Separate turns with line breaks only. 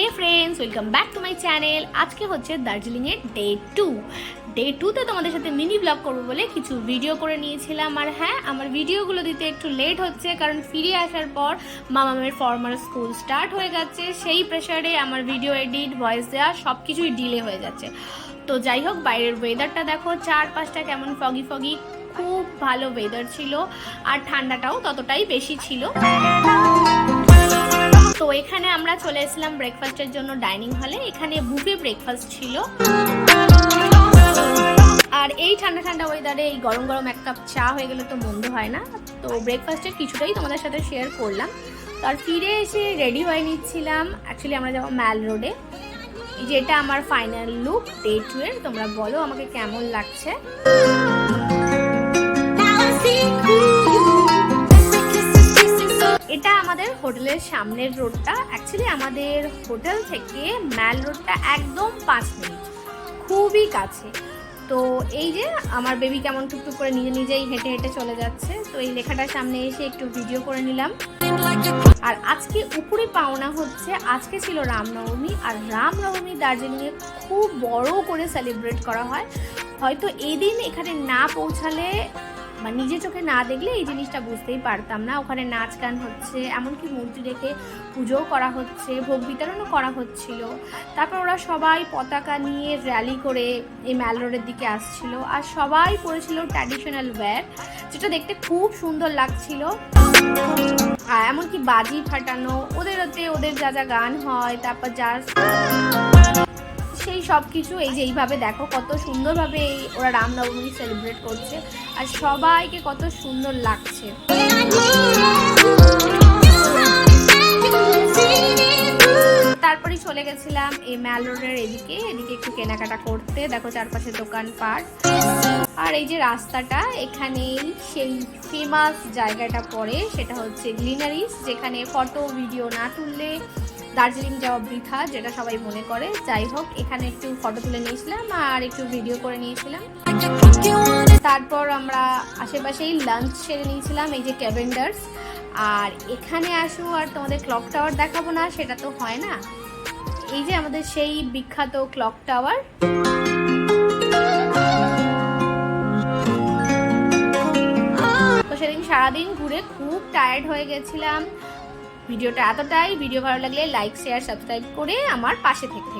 Hey friends, welcome back to my channel. আজকে হচ্ছে দার্জিলিংয়ের ডে টুতে তোমাদের সাথে মিনি ব্লগ করবো বলে কিছু ভিডিও করে নিয়েছিলাম। আর হ্যাঁ, আমার ভিডিওগুলো দিতে একটু লেট হচ্ছে, কারণ ফিরে আসার পর মামামের ফর্মাল স্কুল স্টার্ট হয়ে যাচ্ছে। সেই প্রেশারে আমার ভিডিও এডিট, ভয়েস দেওয়া সব কিছুই ডিলে হয়ে যাচ্ছে। তো যাই হোক, বাইরের ওয়েদারটা দেখো, চারপাশটা কেমন ফগি ফগি, খুব ভালো ওয়েদার ছিল। আর ঠান্ডাটাও ততটাই বেশি ছিল। তো এখানে আমরা চলে এসেছিলাম ব্রেকফাস্টের জন্য ডাইনিং হলে। এখানে বুফে ব্রেকফাস্ট ছিল। আর এই ঠান্ডা ঠান্ডা ওয়েদারে এই গরম গরম এক কাপ চা হয়ে গেলে তো মন্দ হয় না। তো ব্রেকফাস্টের কিছুটাই তোমাদের সাথে শেয়ার করলাম। তো আর ফিরে এসে রেডি হয়ে নিচ্ছিলাম। অ্যাকচুয়ালি আমরা যাবো ম্যাল রোডে। যেটা আমার ফাইনাল লুক ডে 2 এর। তোমরা বলো আমাকে কেমন লাগছে। এটা আমাদের হোটেলের সামনের রোডটা। অ্যাকচুয়ালি আমাদের হোটেল থেকে ম্যাল রোডটা একদম 5 মিনিট, খুবই কাছে। তো এই যে আমার বেবি কেমন টুকটুক করে নিজেই হেঁটে হেঁটে চলে যাচ্ছে। তো এই লেখাটার সামনে এসে একটু ভিডিও করে নিলাম। আর আজকে উপরে পাওনা হচ্ছে, আজকে ছিল রামনবমী। আর রামনবমী দার্জিলিংয়ে খুব বড় করে সেলিব্রেট করা হয়। হয়তো এদিন এখানে না পৌঁছালে বা নিজে চোখে না দেখলে এই জিনিসটা বুঝতেই পারতাম না। ওখানে নাচ গান হচ্ছে, এমনকি মূর্তি রেখে পুজোও করা হচ্ছে, ভোগ বিতরণও করা হচ্ছিল। তারপর ওরা সবাই পতাকা নিয়ে র্যালি করে এই ম্যাল রোডের দিকে আসছিল। আর সবাই পরেছিল ট্র্যাডিশনাল ওয়্যার, যেটা দেখতে খুব সুন্দর লাগছিল। আর এমনকি বাজি ফাটানো, ওদের যা যা গান হয়, তারপর যার সেই সব কিছু এই যে এইভাবে দেখো কত সুন্দরভাবে ওরা রামনবমী সেলিব্রেট করছে। আর সবাইকে কত সুন্দর লাগছে। তারপরে চলে গেছিলাম এই ম্যাল রোডের এদিকে একটু কেনাকাটা করতে। দেখো চারপাশে দোকানপাট। আর এই যে রাস্তাটা, এখানেই সেই ফেমাস জায়গাটা পড়ে, সেটা হচ্ছে গ্লিনারিস, যেখানে ফটো ভিডিও না তুললে দার্জিলিং যাওয়া বৃথা, যেটা সবাই মনে করে। যাই হোক, এখানে একটু ফটো তুলে নিয়েছিলাম আর একটু ভিডিও করে নিয়েছিলাম। তারপর আমরা আশেপাশেই লাঞ্চ সেরে নিয়েছিলাম, এই যে ক্যাভেন্ডার্স। আর এখানে আসো আর তোমাদের ক্লক টাওয়ার দেখাবো না, সেটা তো হয় না। এই যে আমাদের সেই বিখ্যাত ক্লক টাওয়ার। তো সেদিন সারাদিন ঘুরে খুব টায়ার্ড হয়ে গেছিলাম। ভিডিওটা এতটাই। ভিডিও ভালো লাগলে লাইক, শেয়ার, সাবস্ক্রাইব করে আমার পাশে থেকে